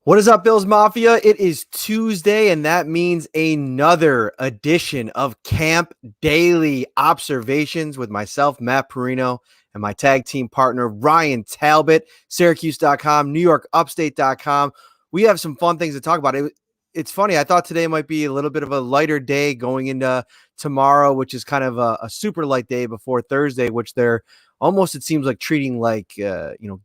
What is up, Bills Mafia? It is Tuesday, and that means another edition of Camp Daily Observations with myself, Matt Parrino, and my tag team partner, Ryan Talbot, Syracuse.com, NewYorkUpstate.com. We have some fun things to talk about. It's funny. I thought today might be a little bit of a lighter day going into tomorrow, which is kind of a super light day before Thursday, which they're almost, it seems like, treating like,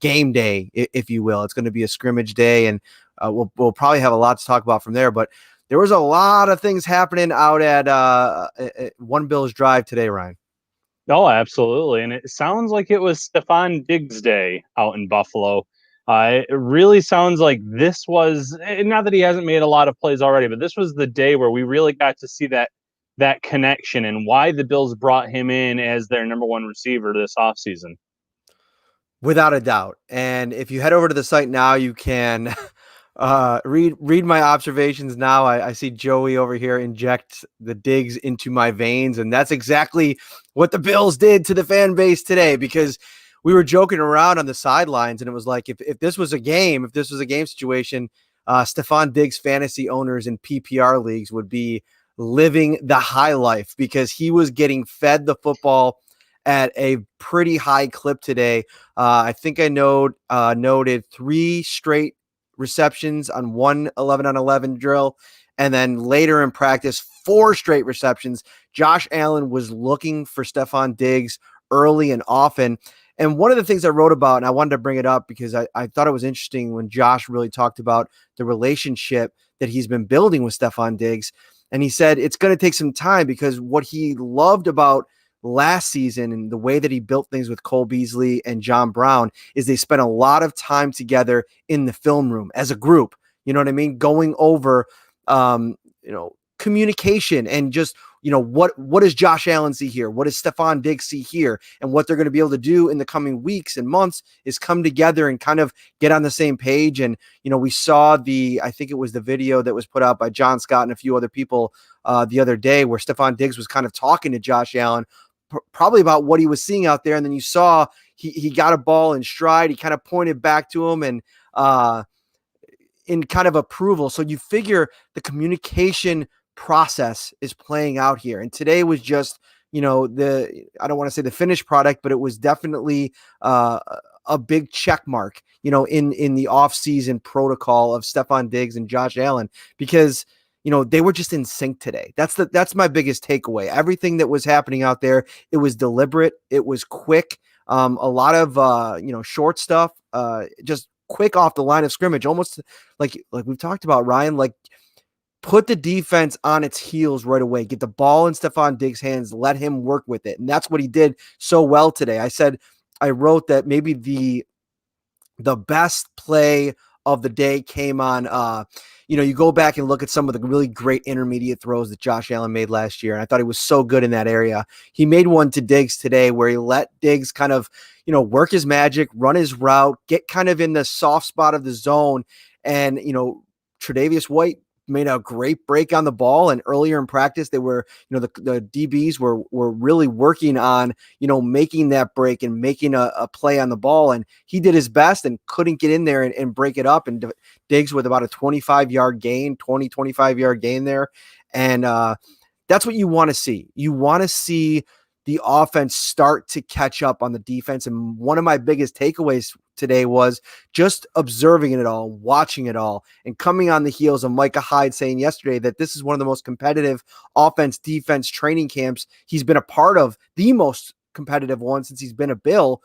game day, if you will. It's going to be a scrimmage day, and we'll probably have a lot to talk about from there, but there was a lot of things happening out at One Bills Drive today, Ryan. Oh, absolutely. And it sounds like it was Stefon Diggs Day out in Buffalo. It really sounds like this was, not that he hasn't made a lot of plays already, but this was the day where we really got to see that connection and why the Bills brought him in as their number one receiver this offseason. Without a doubt. And if you head over to the site now, you can read my observations now. I see Joey over here inject the Diggs into my veins, and that's exactly what the Bills did to the fan base today, because we were joking around on the sidelines, and it was like, if this was a game situation, Stefon Diggs fantasy owners in PPR leagues would be living the high life, because he was getting fed the football at a pretty high clip today. I think I noted 3 straight receptions on one 11-on-11 drill, and then later in practice, 4 straight receptions. Josh Allen was looking for Stefon Diggs early and often. And one of the things I wrote about, and I wanted to bring it up because I thought it was interesting when Josh really talked about the relationship that he's been building with Stefon Diggs. And he said it's going to take some time, because what he loved about last season and the way that he built things with Cole Beasley and John Brown is they spent a lot of time together in the film room as a group. You know what I mean? Going over, communication and just, what does Josh Allen see here? What does Stefon Diggs see here? And what they're going to be able to do in the coming weeks and months is come together and kind of get on the same page. And, we saw I think it was the video that was put out by John Scott and a few other people the other day, where Stefon Diggs was kind of talking to Josh Allen probably about what he was seeing out there. And then you saw he got a ball in stride. He kind of pointed back to him and in kind of approval. So you figure the communication process is playing out here. And today was just, I don't want to say the finished product, but it was definitely a big check mark, in the offseason protocol of Stefon Diggs and Josh Allen, because they were just in sync today. That's my biggest takeaway. Everything that was happening out there, it was deliberate. It was quick. A lot of, short stuff, just quick off the line of scrimmage, almost like we've talked about, Ryan, like put the defense on its heels right away, get the ball in Stefon Diggs' hands, let him work with it. And that's what he did so well today. I wrote that maybe the best play of the day came on, you go back and look at some of the really great intermediate throws that Josh Allen made last year, and I thought he was so good in that area. He made one to Diggs today where he let Diggs kind of, work his magic, run his route, get kind of in the soft spot of the zone. And, Tre'Davious White made a great break on the ball, and earlier in practice they were, the DBs were really working on, making that break and making a play on the ball, and he did his best and couldn't get in there and break it up. And Diggs with about a 25-yard gain, 25-yard gain there. And that's what you want to see. You want to see the offense start to catch up on the defense. And one of my biggest takeaways today was just observing it all, watching it all, and coming on the heels of Micah Hyde saying yesterday that this is one of the most competitive offense-defense training camps he's been a part of, the most competitive one since he's been a Bill.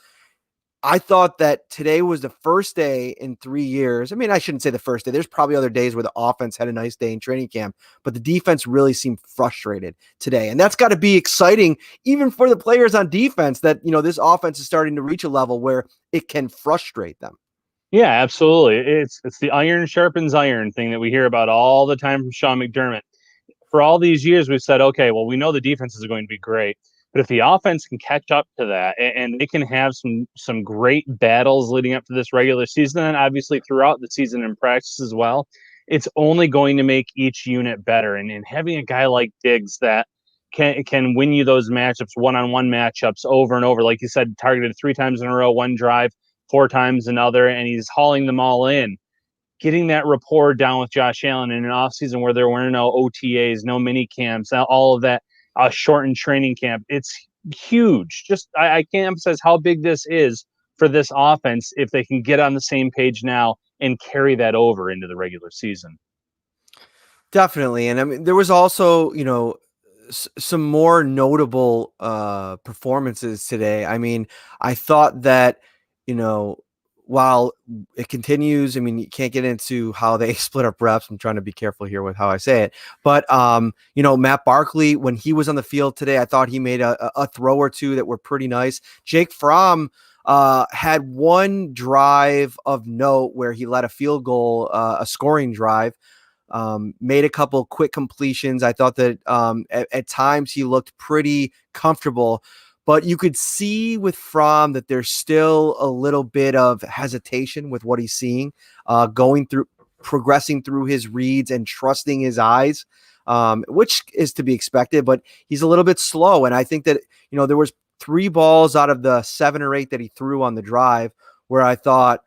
I thought that today was the first day in 3 years. I mean, I shouldn't say the first day. There's probably other days where the offense had a nice day in training camp, but the defense really seemed frustrated today. And that's got to be exciting, even for the players on defense, that, this offense is starting to reach a level where it can frustrate them. Yeah, absolutely. It's the iron sharpens iron thing that we hear about all the time from Sean McDermott. For all these years, we've said, okay, well, we know the defense is going to be great. But if the offense can catch up to that and they can have some great battles leading up to this regular season, and obviously throughout the season and practice as well, it's only going to make each unit better. And having a guy like Diggs that can win you those matchups, one-on-one matchups over and over, like you said, targeted 3 times in a row, one drive, 4 times another, and he's hauling them all in. getting that rapport down with Josh Allen in an offseason where there were no OTAs, no mini camps, all of that shortened training camp. It's huge. Just I can't emphasize how big this is for this offense if they can get on the same page now and carry that over into the regular season. Definitely. And I mean, there was also, some more notable performances today. I mean, I thought that, you know, while it continues, I mean, you can't get into how they split up reps. I'm trying to be careful here with how I say it. But, Matt Barkley, when he was on the field today, I thought he made a throw or two that were pretty nice. Jake Fromm had one drive of note where he led a field goal, a scoring drive. Made a couple quick completions. I thought that at times he looked pretty comfortable, but you could see with Fromm that there's still a little bit of hesitation with what he's seeing, progressing through his reads and trusting his eyes, which is to be expected, but he's a little bit slow. And I think that, there was 3 balls out of the 7 or 8 that he threw on the drive where I thought,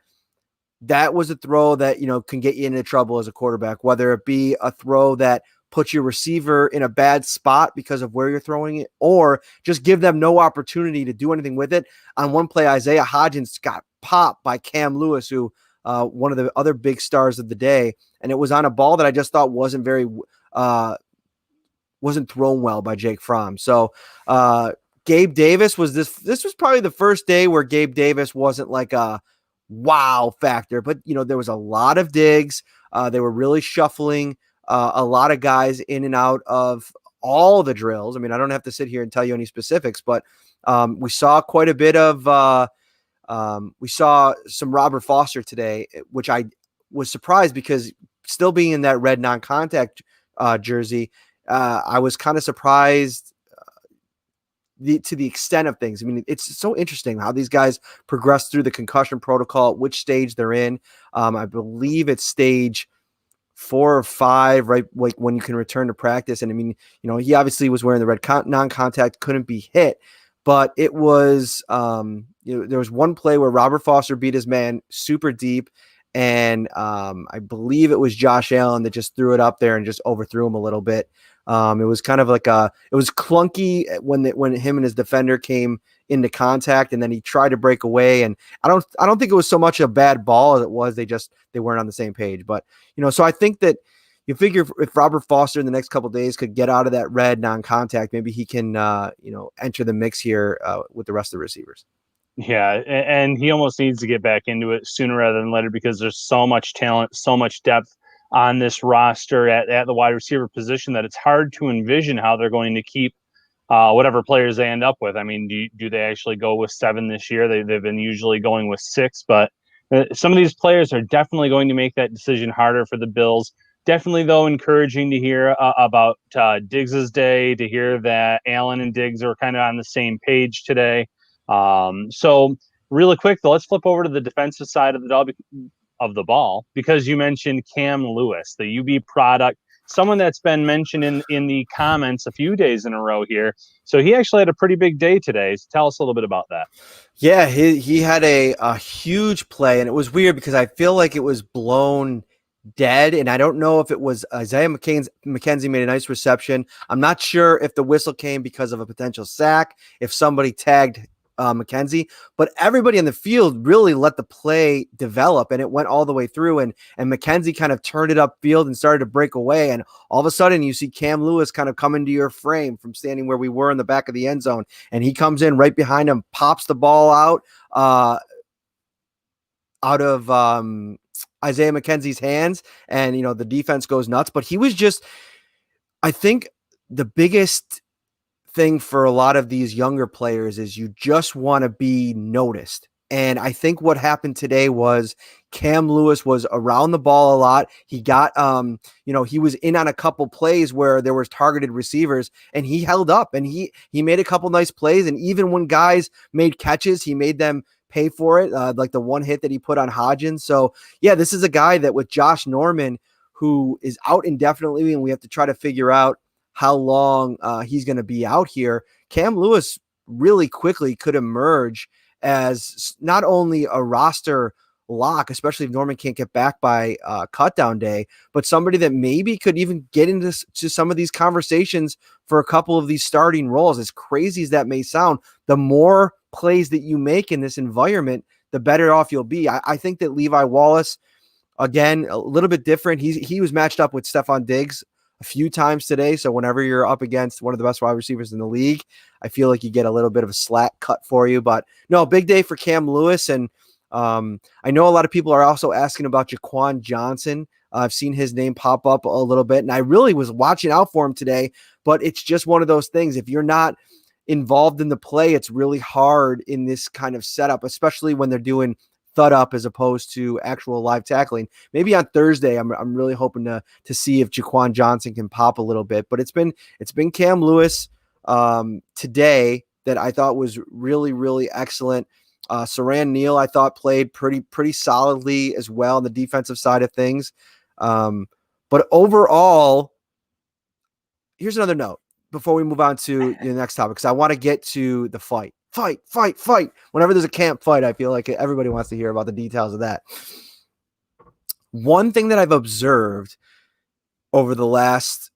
that was a throw that, can get you into trouble as a quarterback, whether it be a throw that puts your receiver in a bad spot because of where you're throwing it, or just give them no opportunity to do anything with it. On one play, Isaiah Hodgins got popped by Cam Lewis, who one of the other big stars of the day, and it was on a ball that I just thought wasn't thrown well by Jake Fromm. So Gabe Davis this was probably the first day where Gabe Davis wasn't like a wow factor, but there was a lot of digs. They were really shuffling a lot of guys in and out of all the drills. I mean, I don't have to sit here and tell you any specifics, but we saw quite a bit of we saw some Robert Foster today, which I was surprised because still being in that red non-contact jersey, I was kind of surprised to the extent of things. I mean, it's so interesting how these guys progress through the concussion protocol, which stage they're in. I believe it's stage 4 or 5, right? Like when you can return to practice. And I mean, he obviously was wearing the red non-contact, couldn't be hit, but it was, there was one play where Robert Foster beat his man super deep. And I believe it was Josh Allen that just threw it up there and just overthrew him a little bit. It was kind of like it was clunky when him and his defender came into contact, and then he tried to break away. And I don't think it was so much a bad ball as it was they weren't on the same page. But so I think that you figure if Robert Foster in the next couple of days could get out of that red non-contact, maybe he can enter the mix here with the rest of the receivers. Yeah, and he almost needs to get back into it sooner rather than later because there's so much talent, so much depth on this roster at the wide receiver position that it's hard to envision how they're going to keep whatever players they end up with. I mean, do they actually go with 7 this year? They've been usually going with 6, but some of these players are definitely going to make that decision harder for the Bills. Definitely, though, encouraging to hear about Diggs's day, to hear that Allen and Diggs are kind of on the same page today. So really quick, though, let's flip over to the defensive side of the ball, because you mentioned Cam Lewis, the UB product, someone that's been mentioned in the comments a few days in a row here. So he actually had a pretty big day today. So tell us a little bit about that. Yeah, he had a huge play, and it was weird because I feel like it was blown dead, and I don't know if it was Isaiah McKenzie made a nice reception. I'm not sure if the whistle came because of a potential sack, if somebody tagged McKenzie, but everybody in the field really let the play develop, and it went all the way through, and McKenzie kind of turned it upfield and started to break away, and all of a sudden you see Cam Lewis kind of come into your frame from standing where we were in the back of the end zone, and he comes in right behind him, pops the ball out of Isaiah McKenzie's hands, and the defense goes nuts. But he was just, I think, the biggest thing for a lot of these younger players is you just want to be noticed. And I think what happened today was Cam Lewis was around the ball a lot. He got, he was in on a couple plays where there was targeted receivers, and he held up, and he made a couple nice plays. And even when guys made catches, he made them pay for it, like the one hit that he put on Hodgins. So yeah, this is a guy that with Josh Norman, who is out indefinitely, and we have to try to figure out how long he's going to be out here. Cam Lewis really quickly could emerge as not only a roster lock, especially if Norman can't get back by cut down day, but somebody that maybe could even get into some of these conversations for a couple of these starting roles. As crazy as that may sound, the more plays that you make in this environment, the better off you'll be. I think that Levi Wallace, again, a little bit different. He was matched up with Stefon Diggs a few times today. So whenever you're up against one of the best wide receivers in the league, I feel like you get a little bit of a slack cut for you. But no, big day for Cam Lewis. And I know a lot of people are also asking about Jaquan Johnson. I've seen his name pop up a little bit, and I really was watching out for him today. But it's just one of those things. If you're not involved in the play, it's really hard in this kind of setup, especially when they're doing thud up as opposed to actual live tackling. Maybe on Thursday, I'm really hoping to see if Jaquan Johnson can pop a little bit. But it's been Cam Lewis today that I thought was really, really excellent. Saran Neal, I thought, played pretty solidly as well on the defensive side of things. But overall, here's another note before we move on to the next topic, because I want to get to the fight. Whenever there's a camp fight, I feel like everybody wants to hear about the details of that. One thing that I've observed over the last,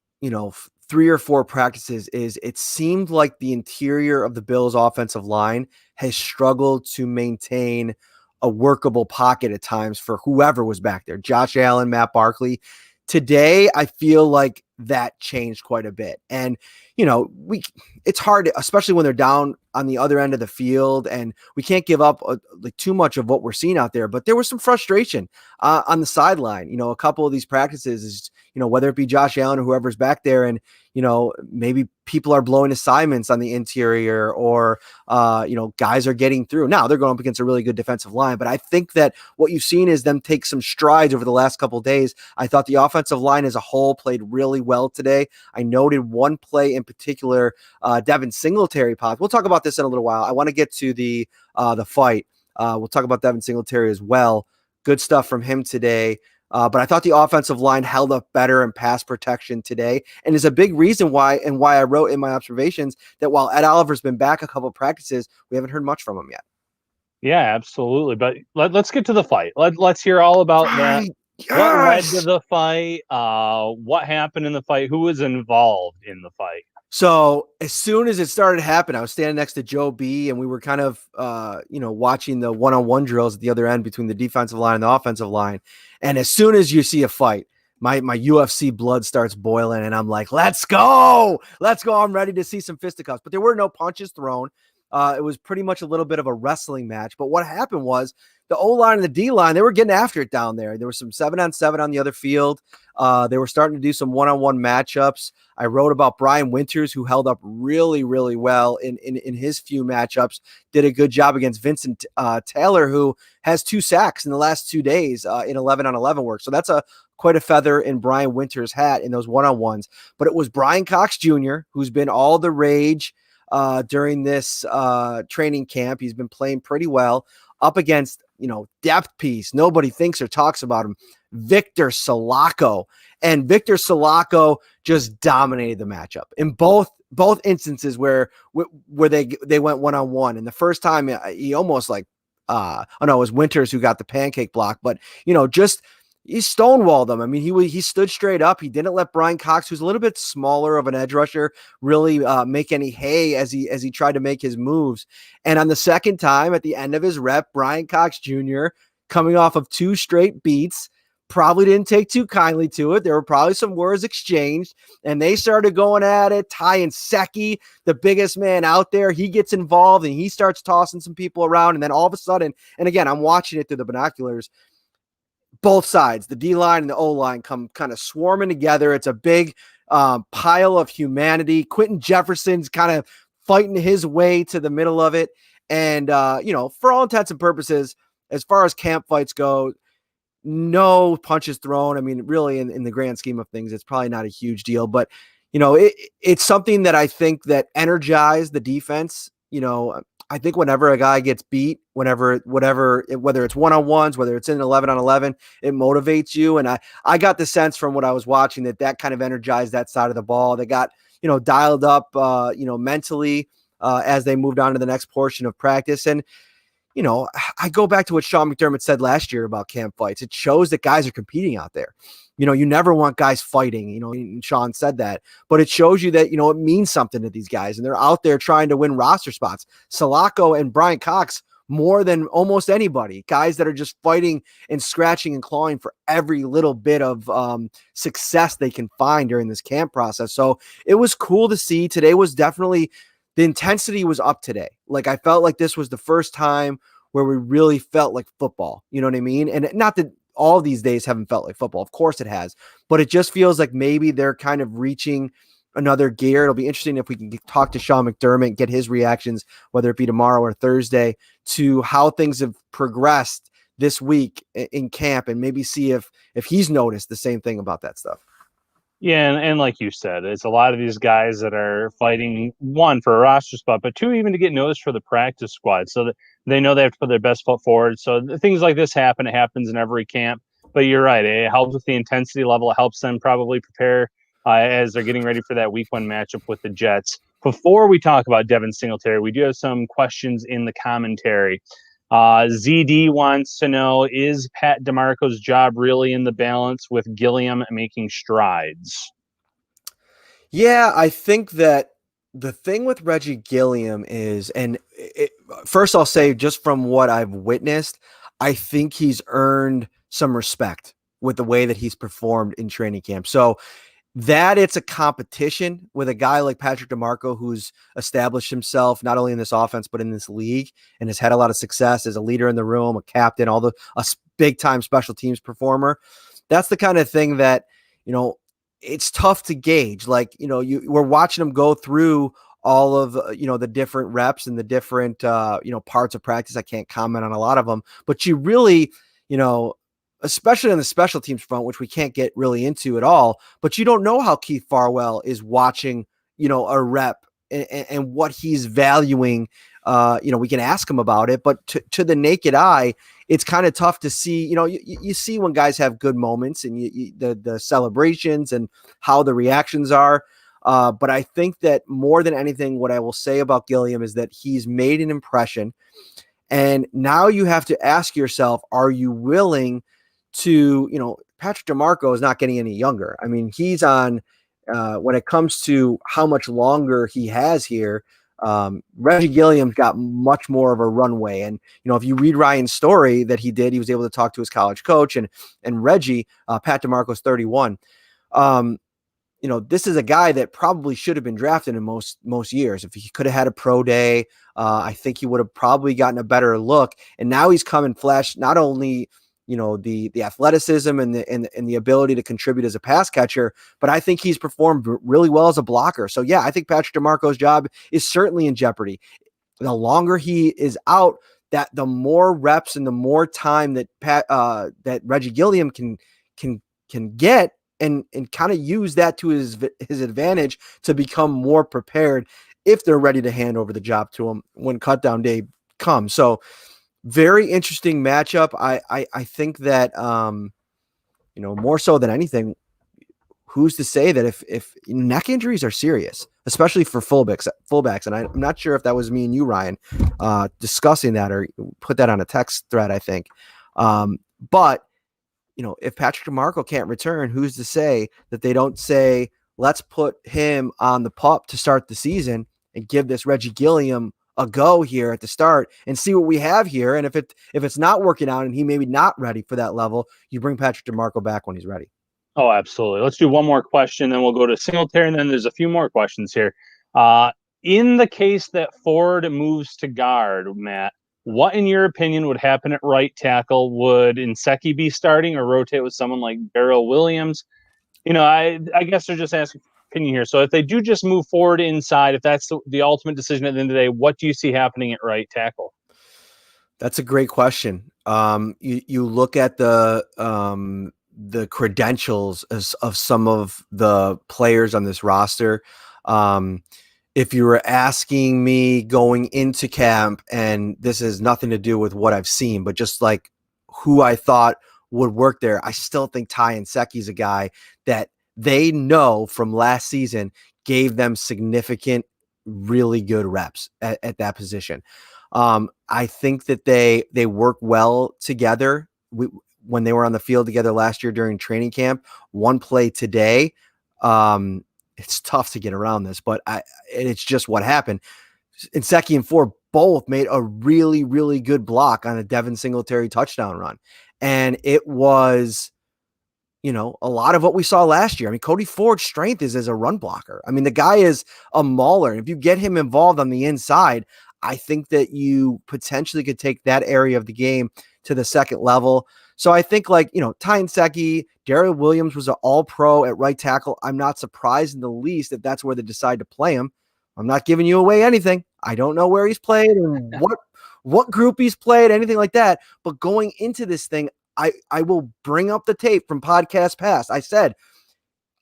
3 or 4 practices is it seemed like the interior of the Bills' offensive line has struggled to maintain a workable pocket at times for whoever was back there. Josh Allen, Matt Barkley. Today, I feel like that changed quite a bit. And, it's hard, especially when they're down on the other end of the field, and we can't give up too much of what we're seeing out there. But there was some frustration on the sideline. A couple of these practices is, whether it be Josh Allen or whoever's back there, and, maybe people are blowing assignments on the interior, or, guys are getting through. Now they're going up against a really good defensive line, but I think that what you've seen is them take some strides over the last couple of days. I thought the offensive line as a whole played really well today. I noted one play in particular, Devin Singletary popped. We'll talk about this in a little while. I want to get to the fight. We'll talk about Devin Singletary as well. Good stuff from him today. But I thought the offensive line held up better in pass protection today, and is a big reason why I wrote in my observations that while Ed Oliver's been back a couple of practices, we haven't heard much from him yet. Yeah, absolutely. But let's get to the fight. Let's hear all about that. Yes! What led to the fight? What happened in the fight? Who was involved in the fight? So as soon as it started to happen, I was standing next to Joe B, and we were kind of, watching the one-on-one drills at the other end between the defensive line and the offensive line. And as soon as you see a fight, my UFC blood starts boiling, and I'm like, let's go. I'm ready to see some fisticuffs. But there were no punches thrown. It was pretty much a little bit of a wrestling match. But what happened was the O-line and the D-line, they were getting after it down there. There was some 7-on-7 on the other field. They were starting to do some one-on-one matchups. I wrote about Brian Winters, who held up really, really well in his few matchups, did a good job against Vincent Taylor, who has 2 sacks in the last 2 days in 11-on-11 work. So that's quite a feather in Brian Winters' hat in those one-on-ones. But it was Brian Cox Jr., who's been all the rage during this training camp. He's been playing pretty well up against, depth piece. Nobody thinks or talks about him. Victor Salako. And Victor Salako just dominated the matchup in both instances where they went one-on-one. And the first time he almost it was Winters who got the pancake block, but he stonewalled them. I mean, he stood straight up. He didn't let Brian Cox, who's a little bit smaller of an edge rusher, really make any hay as he tried to make his moves. And on the second time, at the end of his rep, Brian Cox Jr., coming off of 2 straight beats, probably didn't take too kindly to it. There were probably some words exchanged, and they started going at it. Ty and Secchi, the biggest man out there, he gets involved, and he starts tossing some people around. And then all of a sudden, and again, I'm watching it through the binoculars, both sides, the D-line and the O-line, come kind of swarming together. It's a big pile of humanity. Quentin Jefferson's kind of fighting his way to the middle of it. And, for all intents and purposes, as far as camp fights go, no punches thrown. I mean, really, in the grand scheme of things, it's probably not a huge deal. But, it's something that I think that energized the defense. I think whenever a guy gets beat, whether it's one-on-ones, whether it's in 11-on-11, it motivates you. And I got the sense from what I was watching that kind of energized that side of the ball. They got, dialed up, mentally as they moved on to the next portion of practice. And, I go back to what Sean McDermott said last year about camp fights. It shows that guys are competing out there. You never want guys fighting, and Sean said that, but it shows you that, it means something to these guys and they're out there trying to win roster spots. Salako and Brian Cox, more than almost anybody, guys that are just fighting and scratching and clawing for every little bit of success they can find during this camp process. So it was cool to see. Today was definitely, the intensity was up today. Like, I felt like this was the first time where we really felt like football. You know what I mean? And not that all these days haven't felt like football. Of course it has, but it just feels like maybe they're kind of reaching another gear. It'll be interesting if we can talk to Sean McDermott, get his reactions, whether it be tomorrow or Thursday, to how things have progressed this week in camp, and maybe see if he's noticed the same thing about that stuff. Yeah, and like you said, it's a lot of these guys that are fighting, one, for a roster spot, but two, even to get noticed for the practice squad, so that they know they have to put their best foot forward. So things like this happen. It happens in every camp. But you're right. It helps with the intensity level. It helps them probably prepare as they're getting ready for that week 1 matchup with the Jets. Before we talk about Devin Singletary, we do have some questions in the commentary. ZD wants to know, is Pat DeMarco's job really in the balance with Gilliam making strides? Yeah, I think that the thing with Reggie Gilliam is, first I'll say, just from what I've witnessed, I think he's earned some respect with the way that he's performed in training camp. So that it's a competition with a guy like Patrick DeMarco, who's established himself not only in this offense, but in this league, and has had a lot of success as a leader in the room, a captain, a big time special teams performer. That's the kind of thing that, it's tough to gauge. Like, we're watching him go through all of, the different reps and the different, parts of practice. I can't comment on a lot of them, but you really, especially on the special teams front, which we can't get really into at all, but you don't know how Keith Farwell is watching, a rep and what he's valuing. We can ask him about it, but to the naked eye, it's kind of tough to see. You see when guys have good moments and the celebrations and how the reactions are. But I think that more than anything, what I will say about Gilliam is that he's made an impression. And now you have to ask yourself, are you willing to, Patrick DeMarco is not getting any younger. I mean, he's on, when it comes to how much longer he has here, Reggie Gilliam's got much more of a runway. And, if you read Ryan's story that he did, he was able to talk to his college coach, and Reggie, Pat DeMarco's 31. This is a guy that probably should have been drafted in most years. If he could have had a pro day, I think he would have probably gotten a better look. And now he's come and flashed not only, the athleticism and the ability to contribute as a pass catcher, but I think he's performed really well as a blocker. So yeah, I think Patrick DeMarco's job is certainly in jeopardy. The longer he is out, that the more reps and the more time that that Reggie Gilliam can get and kind of use that to his advantage to become more prepared if they're ready to hand over the job to him when cutdown day comes. So very interesting matchup. I think that, more so than anything, who's to say that if neck injuries are serious, especially for fullbacks, and I'm not sure if that was me and you, Ryan, discussing that or put that on a text thread, I think. But, if Patrick DeMarco can't return, who's to say that they don't say, let's put him on the pup to start the season and give this Reggie Gilliam a go here at the start and see what we have here. And if it's not working out and he maybe not ready for that level, you bring Patrick DeMarco back when he's ready. Oh, absolutely. Let's do one more question, then we'll go to Singletary, and then there's a few more questions here. In the case that Ford moves to guard, Matt, what, in your opinion, would happen at right tackle? Would Nsekhe be starting or rotate with someone like Darrell Williams? I guess they're just asking opinion here. So if they do just move forward inside, if that's the ultimate decision at the end of the day, what do you see happening at right tackle? That's a great question. You look at the credentials of some of the players on this roster. If you were asking me going into camp, and this has nothing to do with what I've seen, but just like who I thought would work there, I still think Ty Nsekhe is a guy that they know from last season gave them significant, really good reps at that position. I think that they work well together. When they were on the field together last year during training camp, one play today. It's tough to get around this, but it's just what happened. Inseki and Ford both made a really, really good block on a Devin Singletary touchdown run. And it was, a lot of what we saw last year. I mean, Cody Ford's strength is as a run blocker. I mean, the guy is a mauler. If you get him involved on the inside, I think that you potentially could take that area of the game to the second level. So I think Ty Inseki, Darrell Williams was an all-pro at right tackle. I'm not surprised in the least that that's where they decide to play him. I'm not giving you away anything. I don't know where he's played and what group he's played, anything like that. But going into this thing, I will bring up the tape from podcast past. I said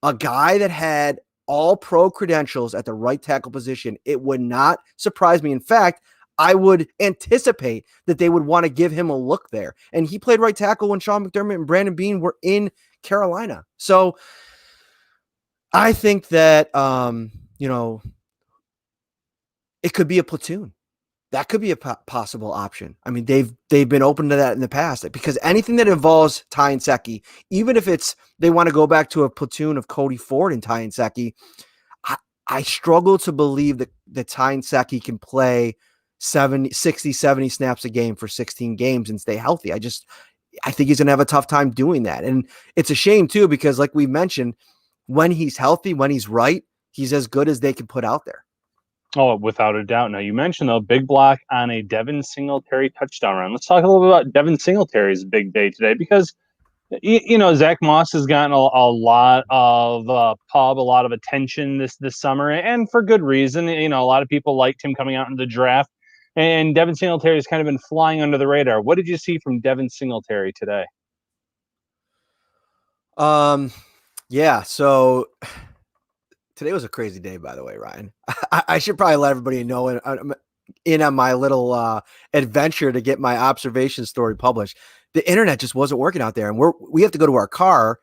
a guy that had all pro credentials at the right tackle position, it would not surprise me. In fact, I would anticipate that they would want to give him a look there. And he played right tackle when Sean McDermott and Brandon Beane were in Carolina. So I think that, it could be a platoon. That could be a possible option. I mean, they've been open to that in the past because anything that involves Ty Inseki, even if it's they want to go back to a platoon of Cody Ford and Ty Inseki, I struggle to believe that Ty Inseki can play 60, 70 snaps a game for 16 games and stay healthy. I think he's going to have a tough time doing that. And it's a shame too, because like we mentioned, when he's healthy, when he's right, he's as good as they can put out there. Oh, without a doubt. Now, you mentioned, though, big block on a Devin Singletary touchdown run. Let's talk a little bit about Devin Singletary's big day today because, Zach Moss has gotten a lot of pub, a lot of attention this summer, and for good reason. A lot of people liked him coming out in the draft, and Devin Singletary has kind of been flying under the radar. What did you see from Devin Singletary today? Yeah, so today was a crazy day, by the way, Ryan. I should probably let everybody know in on my little adventure to get my observation story published. The internet just wasn't working out there, and we have to go to our car,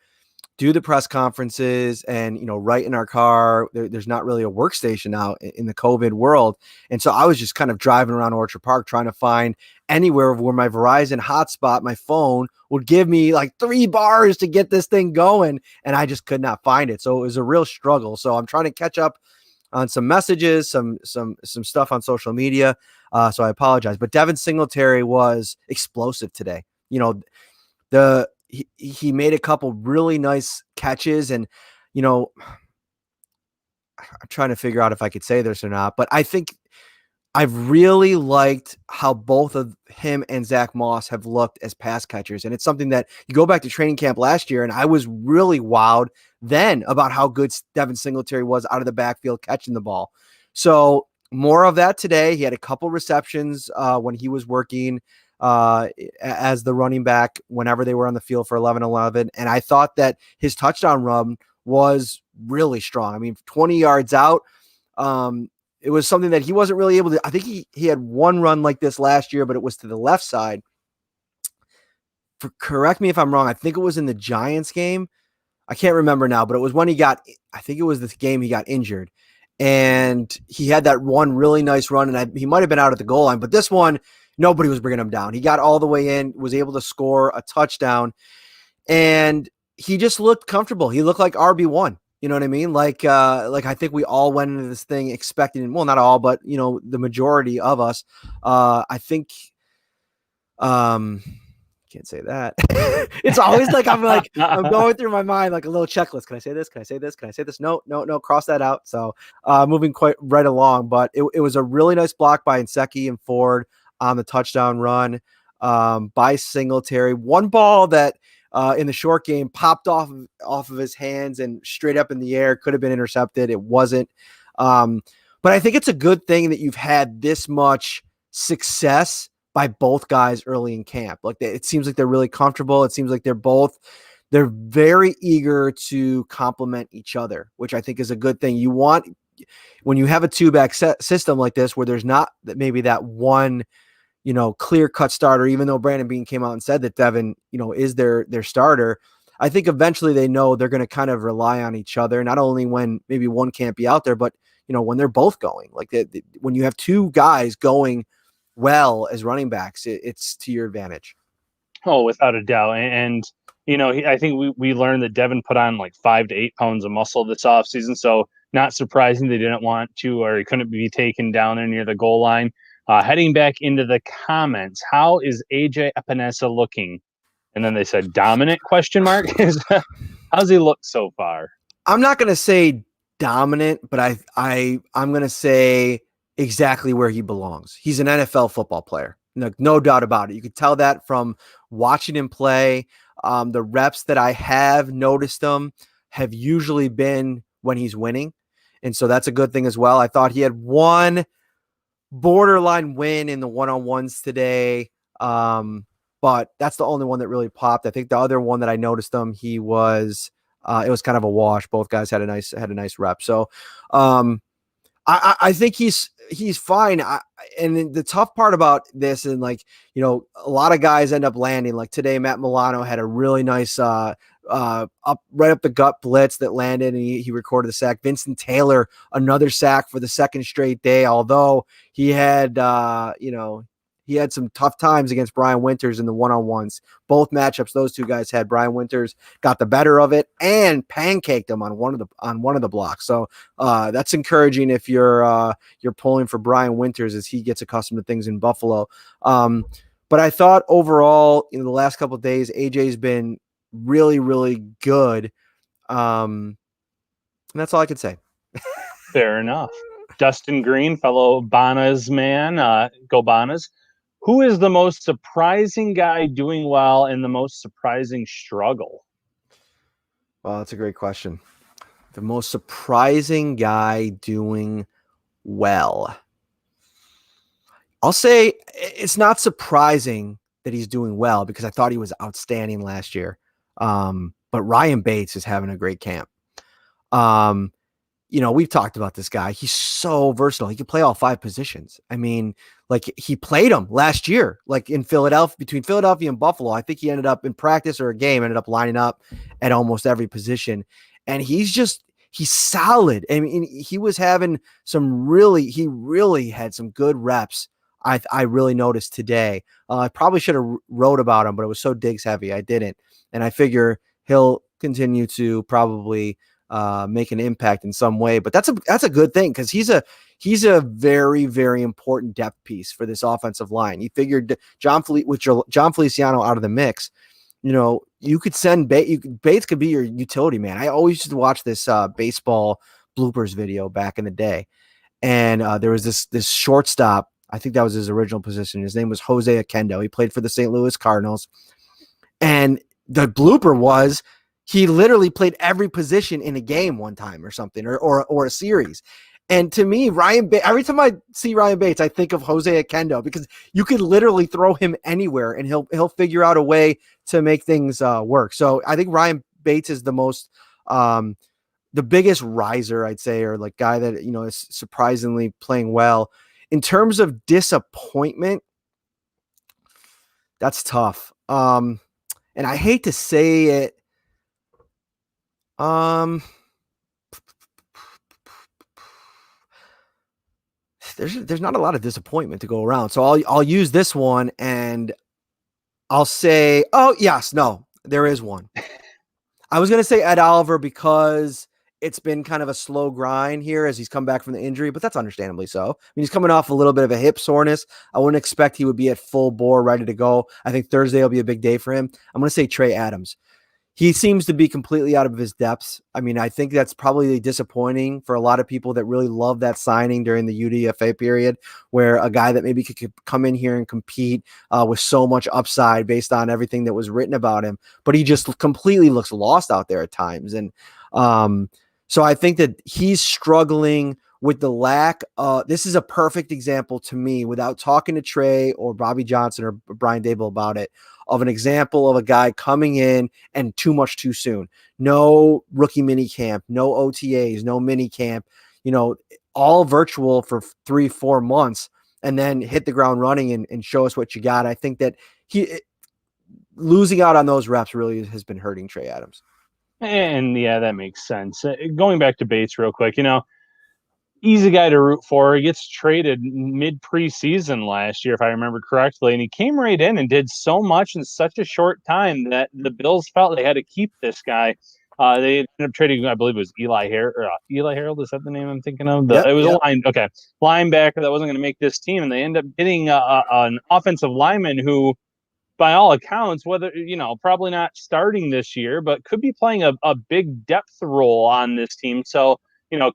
do the press conferences, and write in our car. There's not really a workstation out in the COVID world, and so I was just kind of driving around Orchard Park trying to find anywhere where my Verizon hotspot, my phone, would give me like 3 bars to get this thing going, and I just could not find it. So it was a real struggle. So I'm trying to catch up on some messages, some stuff on social media. So I apologize. But Devin Singletary was explosive today. He made a couple really nice catches, and I'm trying to figure out if I could say this or not, but I think I've really liked how both of him and Zach Moss have looked as pass catchers. And it's something that you go back to training camp last year, and I was really wowed then about how good Devin Singletary was out of the backfield catching the ball. So more of that today. He had a couple receptions when he was working as the running back whenever they were on the field for 11-11. And I thought that his touchdown run was really strong. I mean, 20 yards out, it was something that he wasn't really able to. I think he had one run like this last year, but it was to the left side. Correct me if I'm wrong. I think it was in the Giants game. I can't remember now, but it was when I think it was this game he got injured. And he had that one really nice run, and he might have been out at the goal line. But this one, nobody was bringing him down. He got all the way in, was able to score a touchdown, and he just looked comfortable. He looked like RB1. You know what I mean? Like I think we all went into this thing expecting, well, not all, but the majority of us. I think, can't say that. It's always like I'm going through my mind like a little checklist. Can I say this? Can I say this? Can I say this? No. Cross that out. So moving quite right along, but it was a really nice block by Inseki and Ford on the touchdown run by Singletary. One ball that. In the short game, popped off of his hands and straight up in the air, could have been intercepted. It wasn't. But I think it's a good thing that you've had this much success by both guys early in camp. Like it seems like they're really comfortable. It seems like they're very eager to complement each other, which I think is a good thing. You want when you have a 2-back system like this, where there's not maybe that one clear-cut starter, even though Brandon Beane came out and said that Devin, is their starter. I think eventually they know they're going to kind of rely on each other, not only when maybe one can't be out there, but, when they're both going. Like when you have 2 guys going well as running backs, it's to your advantage. Oh, without a doubt. And I think we learned that Devin put on like 5 to 8 pounds of muscle this offseason. So not surprising they didn't want to, or he couldn't be taken down there near the goal line. Heading back into the comments, how is AJ Epinesa looking? And then they said dominant question mark. How's he look so far? I'm not going to say dominant, but I'm going to say exactly where he belongs. He's an NFL football player. No doubt about it. You could tell that from watching him play. The reps that I have noticed him have usually been when he's winning. And so that's a good thing as well. I thought he had one borderline win in the one-on-ones today. But that's the only one that really popped. I think the other one that I noticed him, it was kind of a wash. Both guys had a nice rep. So I think he's fine. And the tough part about this, and a lot of guys end up landing. Like today, Matt Milano had a really nice up the gut blitz that landed, and he recorded the sack. Vincent Taylor, another sack for the second straight day. Although he had he had some tough times against Brian Winters in the one-on-ones. Both matchups, those two guys had. Brian Winters got the better of it and pancaked him on one of the blocks. So that's encouraging if you're pulling for Brian Winters as he gets accustomed to things in Buffalo. But I thought overall in the last couple of days, AJ's been really, really good. And that's all I could say. Fair enough. Dustin Green, fellow Banas man, go Banas. Who is the most surprising guy doing well and the most surprising struggle? Well, that's a great question. The most surprising guy doing well. I'll say it's not surprising that he's doing well because I thought he was outstanding last year. But Ryan Bates is having a great camp. We've talked about this guy. He's so versatile. He can play all 5 positions. I mean, he played them last year, in Philadelphia, between Philadelphia and Buffalo. I think he ended up in practice or a game, ended up lining up at almost every position. And he's solid. I mean, he was having he really had some good reps. I really noticed today. I probably should have wrote about him, but it was so Diggs heavy. I didn't. And I figure he'll continue to probably make an impact in some way, but that's a good thing because he's a very, very important depth piece for this offensive line. You figured John Feliciano out of the mix, you could send Bates could be your utility man. I always used to watch this baseball bloopers video back in the day, and there was this shortstop. I think that was his original position. His name was Jose Akendo. He played for the St. Louis Cardinals, and the blooper was he literally played every position in a game one time or something, or a series. And to me, every time I see Ryan Bates, I think of Jose Akendo because you could literally throw him anywhere and he'll figure out a way to make things work. So I think Ryan Bates is the most, the biggest riser, I'd say, or guy that, is surprisingly playing well. In terms of disappointment, that's tough. And I hate to say it, there's not a lot of disappointment to go around. So I'll use this one and I'll say, no, there is one. I was going to say Ed Oliver because it's been kind of a slow grind here as he's come back from the injury, but that's understandably so. I mean, he's coming off a little bit of a hip soreness. I wouldn't expect he would be at full bore, ready to go. I think Thursday will be a big day for him. I'm going to say Trey Adams. He seems to be completely out of his depths. I mean, I think that's probably disappointing for a lot of people that really love that signing during the UDFA period, where a guy that maybe could come in here and compete with so much upside based on everything that was written about him, but he just completely looks lost out there at times. And so I think that he's struggling with the lack of, this is a perfect example to me, without talking to Trey or Bobby Johnson or Brian Dable about it, of an example of a guy coming in and too much too soon. No rookie mini camp, no OTAs, no mini camp, all virtual for 3-4 months and then hit the ground running and show us what you got. I think that losing out on those reps really has been hurting Trey Adams. And yeah, that makes sense. Going back to Bates real quick, easy guy to root for. He gets traded mid preseason last year, if I remember correctly, and he came right in and did so much in such a short time that the Bills felt they had to keep this guy. They ended up trading, I believe it was Eli Harold. Is that the name I'm thinking of? Yep, It was yep. linebacker that wasn't going to make this team, and they end up getting an offensive lineman who, by all accounts, whether probably not starting this year, but could be playing a big depth role on this team. So,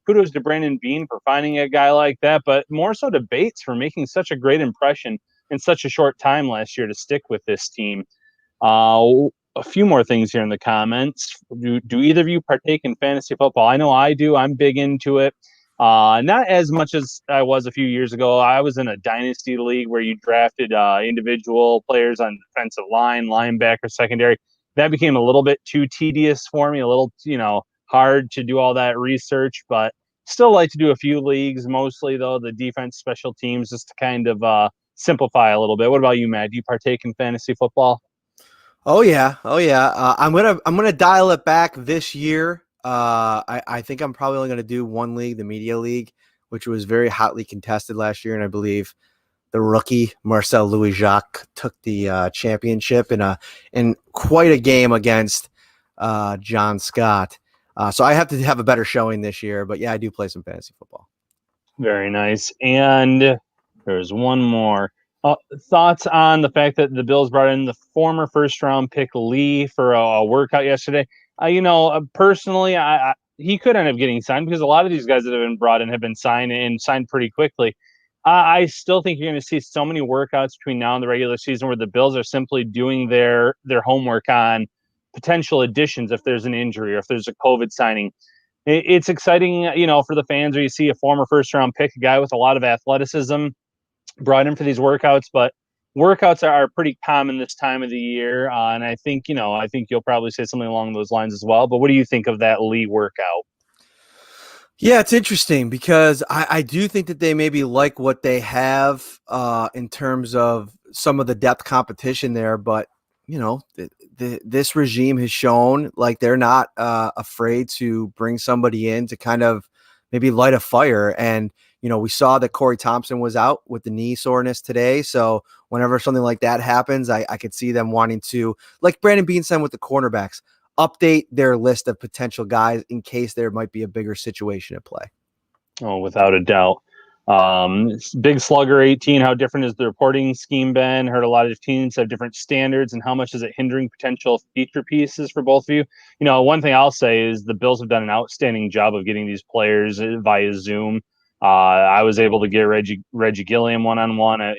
kudos to Brandon Beane for finding a guy like that, but more so to Bates for making such a great impression in such a short time last year to stick with this team. A few more things here in the comments. Do either of you partake in fantasy football? I know I do. I'm big into it. Not as much as I was a few years ago. I was in a dynasty league where you drafted individual players on defensive line, linebacker, secondary. That became a little bit too tedious for me, a little, hard to do all that research, but still like to do a few leagues, mostly though the defense, special teams, just to kind of simplify a little bit. What about you, Matt? Do you partake in fantasy football? Oh yeah, oh yeah. I'm gonna dial it back this year. I think I'm probably only gonna do one league, the media league, which was very hotly contested last year, and I believe the rookie Marcel Louis Jacques took the championship in quite a game against John Scott. So I have to have a better showing this year. But yeah, I do play some fantasy football. Very nice. And there's one more. Thoughts on the fact that the Bills brought in the former first round pick Lee for a workout yesterday? Personally, he could end up getting signed because a lot of these guys that have been brought in have been signed and signed pretty quickly. I still think you're going to see so many workouts between now and the regular season where the Bills are simply doing their homework on potential additions if there's an injury or if there's a COVID signing. It's exciting, for the fans, where you see a former first round pick, a guy with a lot of athleticism, brought in for these workouts. But workouts are pretty common this time of the year, and I think you'll probably say something along those lines as well. But what do you think of that Lee workout? Yeah, it's interesting because I do think that they maybe like what they have in terms of some of the depth competition there, but this regime has shown like they're not afraid to bring somebody in to kind of maybe light a fire. And we saw that Corey Thompson was out with the knee soreness today, so whenever something like that happens, I could see them wanting to, like Brandon Beane said with the cornerbacks, update their list of potential guys in case there might be a bigger situation at play. Oh, without a doubt. Big Slugger 18. How different has the reporting scheme been? Heard a lot of teams have different standards, and how much is it hindering potential feature pieces for both of you? One thing I'll say is the Bills have done an outstanding job of getting these players via Zoom. I was able to get Reggie Gilliam one-on-one.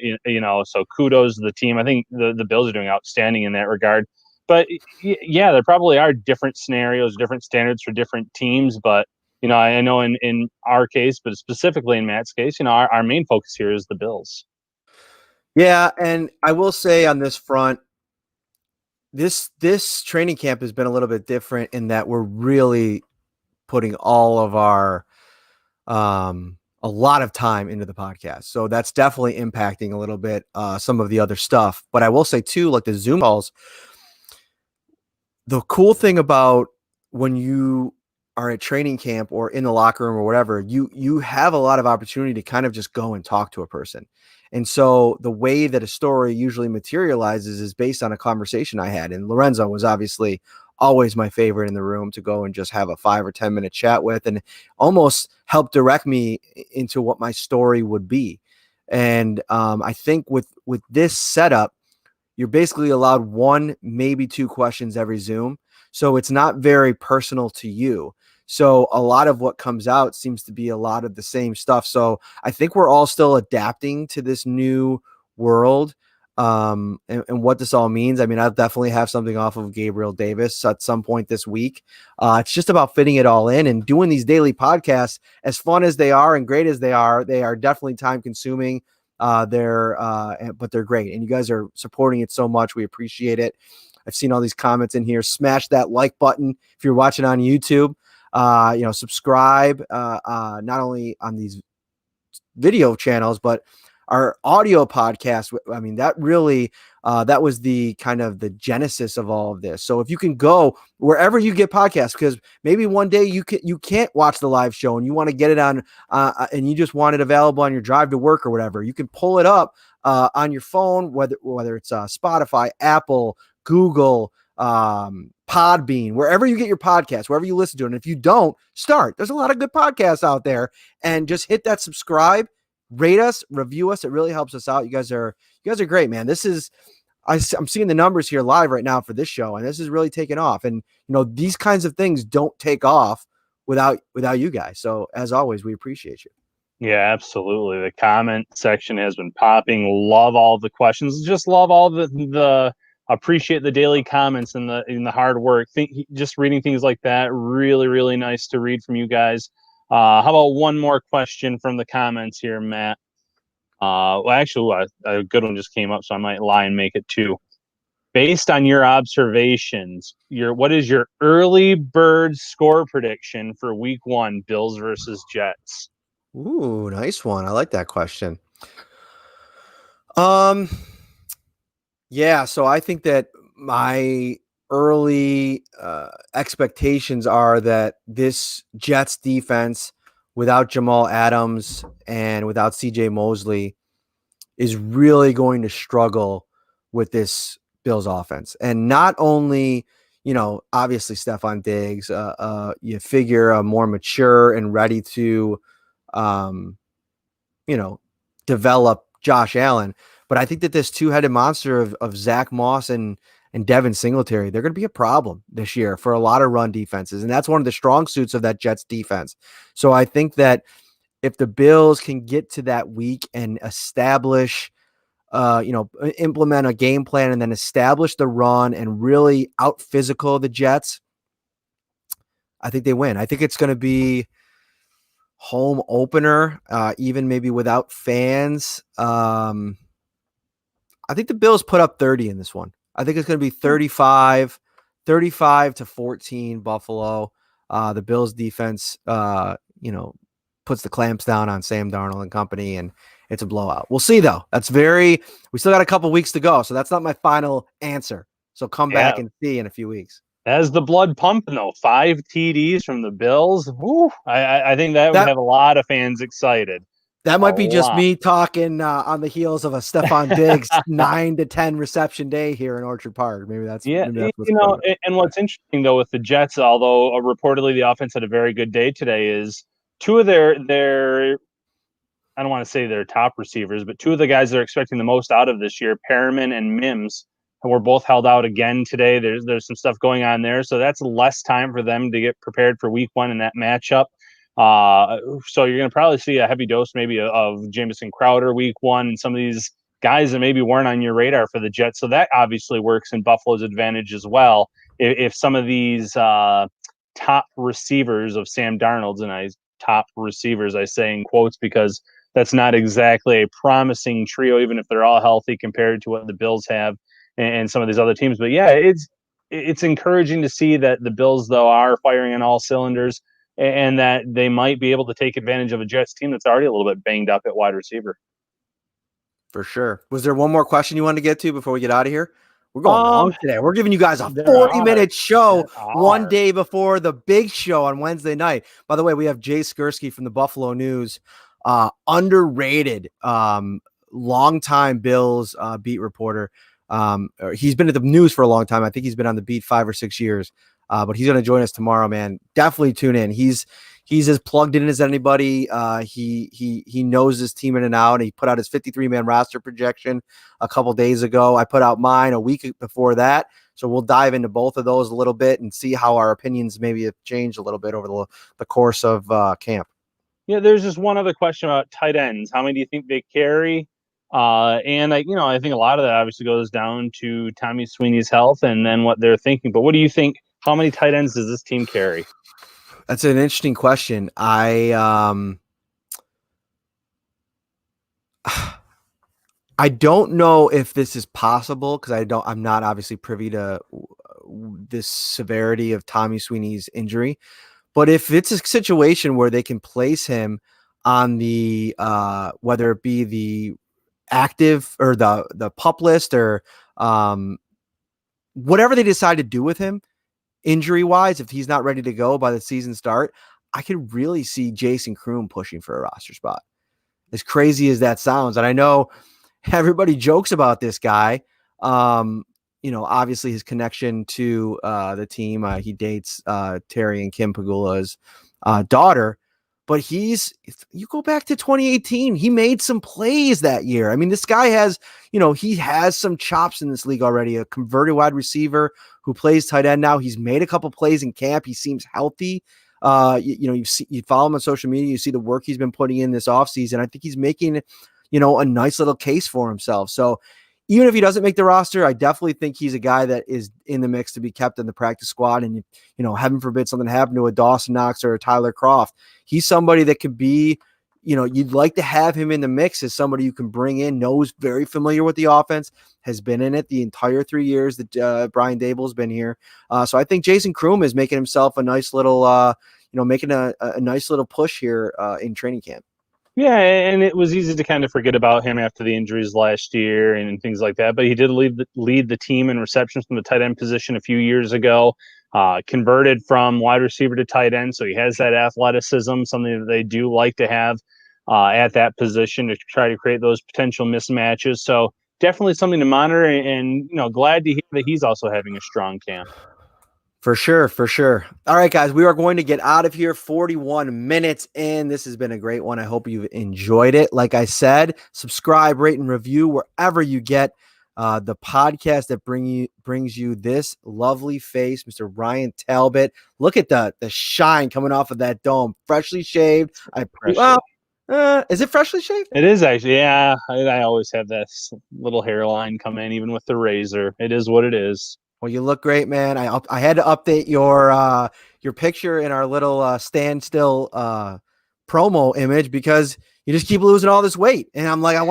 So kudos to the team. I think the Bills are doing outstanding in that regard. But yeah, there probably are different scenarios, different standards for different teams. But I know in our case, but specifically in Matt's case, our main focus here is the Bills. Yeah, and I will say on this front, this training camp has been a little bit different in that we're really putting all of our a lot of time into the podcast. So that's definitely impacting a little bit some of the other stuff. But I will say too, like the Zoom calls, the cool thing about when you are at training camp or in the locker room or whatever, you have a lot of opportunity to kind of just go and talk to a person. And so the way that a story usually materializes is based on a conversation I had. And Lorenzo was obviously always my favorite in the room to go and just have a 5 or 10 minute chat with, and almost help direct me into what my story would be. And I think with this setup, you're basically allowed one, maybe two questions every Zoom. So it's not very personal to you. So a lot of what comes out seems to be a lot of the same stuff. So I think we're all still adapting to this new world, and what this all means. I mean, I'll definitely have something off of Gabriel Davis at some point this week. It's just about fitting it all in and doing these daily podcasts. As fun as they are and great as they are definitely time consuming. But they're great, and you guys are supporting it so much. We appreciate it. I've seen all these comments in here. Smash that like button if you're watching on YouTube. Subscribe not only on these video channels, but our audio podcast. I mean, that really, that was the kind of the genesis of all of this. So if you can go wherever you get podcasts, because maybe one day you can't watch the live show and you want to get it on, and you just want it available on your drive to work or whatever, you can pull it up on your phone, whether it's Spotify, Apple, Google, Podbean, wherever you get your podcast, wherever you listen to it. And if you don't, start. There's a lot of good podcasts out there, and just hit that subscribe, rate us, review us. It really helps us out. You guys are great, man. This is, I'm seeing the numbers here live right now for this show, and this is really taking off. And these kinds of things don't take off without you guys. So as always, we appreciate you. Yeah, absolutely. The comment section has been popping. Love all the questions. Just love all the appreciate the daily comments and the hard work. Just reading things like that, really, really nice to read from you guys. How about one more question from the comments here, Matt? Well, actually, a good one just came up, so I might lie and make it two. Based on your observations, what is your early bird score prediction for Week 1, Bills versus Jets? Ooh, nice one. I like that question. Yeah, so I think that my early expectations are that this Jets defense, without Jamal Adams and without CJ Mosley, is really going to struggle with this Bills offense. And not only, obviously Stefon Diggs, you figure a more mature and ready to, develop Josh Allen. But I think that this two-headed monster of Zach Moss and Devin Singletary, they're going to be a problem this year for a lot of run defenses. And that's one of the strong suits of that Jets defense. So I think that if the Bills can get to that week and establish, implement a game plan and then establish the run and really out physical the Jets, I think they win. I think it's going to be home opener, even maybe without fans. I think the Bills put up 30 in this one. I think it's going to be 35 to 14 Buffalo. The Bills defense, puts the clamps down on Sam Darnold and company, and it's a blowout. We'll see, though. We still got a couple weeks to go, so that's not my final answer. So come back and see in a few weeks. As the blood pumping, though, 5 TDs from the Bills. Woo, I think that would have a lot of fans excited. That might be just me talking on the heels of a Stefon Diggs 9 to 10 reception day here in Orchard Park. Maybe that's and what's interesting though with the Jets, although reportedly the offense had a very good day today, is two of their I don't want to say their top receivers, but two of the guys they're expecting the most out of this year, Parrino and Mims, were both held out again today. There's some stuff going on there, so that's less time for them to get prepared for Week 1 in that matchup. So you're going to probably see a heavy dose maybe of Jamison Crowder Week 1 and some of these guys that maybe weren't on your radar for the Jets. So that obviously works in Buffalo's advantage as well. If some of these top receivers of Sam Darnold's, and top receivers I say in quotes because that's not exactly a promising trio, even if they're all healthy compared to what the Bills have and some of these other teams. But yeah, it's encouraging to see that the Bills, though, are firing on all cylinders, and that they might be able to take advantage of a Jets team that's already a little bit banged up at wide receiver. For sure. Was there one more question you wanted to get to before we get out of here? We're going long today. We're giving you guys a 40-minute show one day before the big show on Wednesday night. By the way, we have Jay Skursky from the Buffalo News, underrated, longtime Bills beat reporter. He's been at the News for a long time. I think he's been on the beat 5 or 6 years. But he's going to join us tomorrow, man. Definitely tune in. He's as plugged in as anybody. He knows his team in and out. And he put out his 53-man roster projection a couple days ago. I put out mine a week before that. So we'll dive into both of those a little bit and see how our opinions maybe have changed a little bit over the course of camp. Yeah, there's just one other question about tight ends. How many do you think they carry? And I think a lot of that obviously goes down to Tommy Sweeney's health and then what they're thinking. But what do you think? How many tight ends does this team carry? That's an interesting question. I don't know if this is possible because I'm not obviously privy to this severity of Tommy Sweeney's injury. But if it's a situation where they can place him on the whether it be the active or the pup list or whatever they decide to do with him injury wise, if he's not ready to go by the season start, I could really see Jason Kroom pushing for a roster spot. As crazy as that sounds. And I know everybody jokes about this guy. Obviously his connection to the team. He dates Terry and Kim Pagula's daughter. But you go back to 2018, he made some plays that year. I mean, this guy has, he has some chops in this league already, a converted wide receiver who plays tight end now. He's made a couple plays in camp. He seems healthy. You follow him on social media, you see the work he's been putting in this offseason. I think he's making, a nice little case for himself. So even if he doesn't make the roster, I definitely think he's a guy that is in the mix to be kept in the practice squad. And, heaven forbid something happened to a Dawson Knox or a Tyler Kroft. He's somebody that could be, you'd like to have him in the mix as somebody you can bring in, knows, very familiar with the offense, has been in it the entire 3 years that Brian Dable's been here. So I think Jason Kroom is making himself a nice little, making a nice little push here in training camp. Yeah, and it was easy to kind of forget about him after the injuries last year and things like that. But he did lead the team in receptions from the tight end position a few years ago, converted from wide receiver to tight end. So he has that athleticism, something that they do like to have at that position to try to create those potential mismatches. So definitely something to monitor, and glad to hear that he's also having a strong camp. For sure, for sure. All right, guys, we are going to get out of here. 41 minutes in. This has been a great one. I hope you've enjoyed it. Like I said, subscribe, rate, and review wherever you get the podcast that brings you this lovely face, Mr. Ryan Talbot. Look at the shine coming off of that dome. Freshly shaved. Is it freshly shaved? It is actually. Yeah, I always have that little hairline come in, even with the razor. It is what it is. Well, you look great, man. I had to update your picture in our little standstill promo image because you just keep losing all this weight. And I'm like,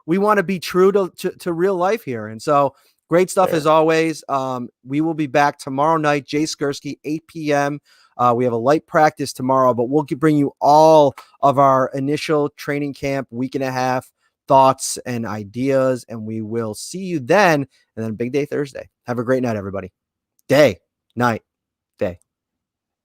we want to be true to real life here. And so great stuff as always. We will be back tomorrow night, Jay Skursky, 8 p.m. We have a light practice tomorrow, but we'll bring you all of our initial training camp week and a half thoughts and ideas, and we will see you then. And then big day Thursday. Have a great night, everybody. Night.